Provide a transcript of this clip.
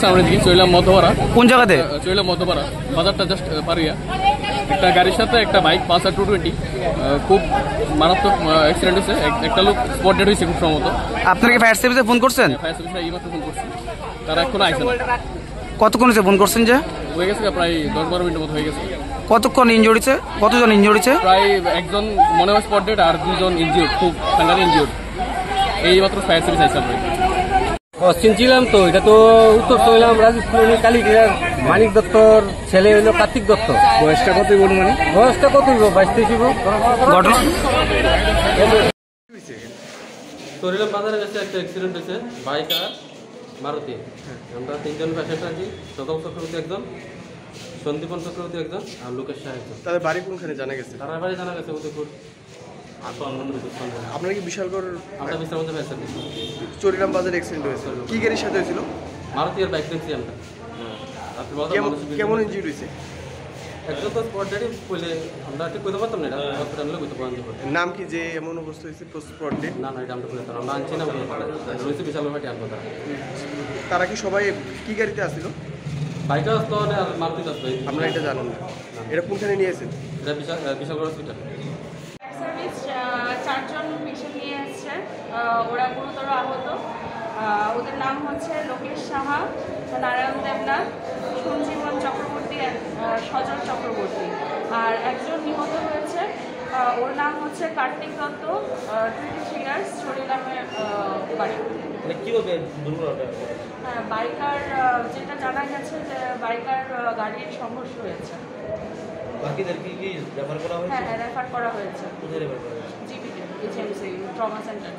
সামনের দিকে চইলাম মধ্যপাড়া। কোন জায়গাতে? চইলাম মধ্যপাড়া, বাজারটা জাস্ট পারিয়া একটা গাড়ির সাথে একটা বাইক পালসার 220 খুব মারাত্মক অ্যাক্সিডেন্ট হয়েছে। একটা লোক স্পট ডেড হয়েছে খুব সম্ভবত। আপনারা কি ফায়ার সার্ভিসে ফোন করছেন? ফায়ার সার্ভিসে এইমাত্র ফোন করছি, তারা এখনো আইসে না। কতক্ষণ হয়েছে ফোন করছেন? যে হয়ে গেছে প্রায় 10-12 মিনিটের মতো হয়ে গেছে। কতক্ষণ ইনজুরি হয়েছে? কতজন ইনজুরি হয়েছে? প্রায় একজন মনে হয় স্পট ডেড আর 2জন ইনজিওর্ড, খুব ঠান্ডার ইনজিওর্ড। এইমাত্র ফায়ার সার্ভিস আইসে। চিনছিলাম তো, এটা তো উত্তর চইলাম রাজস্থানী কালীটিরার মানিক দত্তর ছেলে হইল কার্তিক দত্ত। বয়সটা কত? বয়সটা কত 22-23 ঘটনা চরিলাম বাজারে গেছে, একটা অ্যাক্সিডেন্ট হয়েছে, বাইক আর মারুতি। আমরা 3জন পেশেন্ট আছি, সদম চক্রবর্তী একজন, সন্দীপন চক্রবর্তী একজন আর লোকেশ শাহ একজন। তাদের বাড়ি কোনখানে জানা গেছে? তার বাড়ি জানা গেছে উদয়পুর। আপনারা কি বিশালগড়? আমরা বিশ্রাম পেয়েছি। চরিরাম বাজারে অ্যাক্সিডেন্ট হয়েছে, কি গাড়ির সাথে হয়েছিল? মারুতি আর বাইক দেখছি আমরা। কেমন ইনজিউরি হয়েছে? একজন তো স্পট ডেডই বলে, আমরা ঠিক কইতে পারতাম না, এটা হসপিটালে কইতে পারতাম। নাম কি যে এমন অবস্থা হয়েছে স্পট ডেড? না এটা আমরা কইতে পারতাম, আমরা আনছি না রয়েছে বিশাল ভাটি আনবো। তারা কি সবাই কি গাড়িতে আসছিল? বাইকটা আসতো আর মারুতি আসতো। আপনারা এটা জানেন না? এটা কোনখানে নিয়েছেন? এটা বিশালগড় হসপিটাল। সার্ভিস 4 জন পেশেন্ট নিয়ে এসছে, ওরা গুরুতর আহত। ওদের নাম হচ্ছে লোকেশ সাহা, নারায়ণ দেবনাথ, সঞ্জীবন চক্রবর্তী, সজল চক্রবর্তী। আর একজন নিহত হয়েছে, ওর নাম হচ্ছে কার্তিক দত্ত, 23 ইয়ার্স, চরিলামের বাড়ি। হ্যাঁ, বাইকার যেটা জানা গেছে যে বাইকার গাড়ির সংঘর্ষ হয়েছে। হ্যাঁ, রেফার করা হয়েছে জিবিতে, এইচএমসি ট্রমা সেন্টার।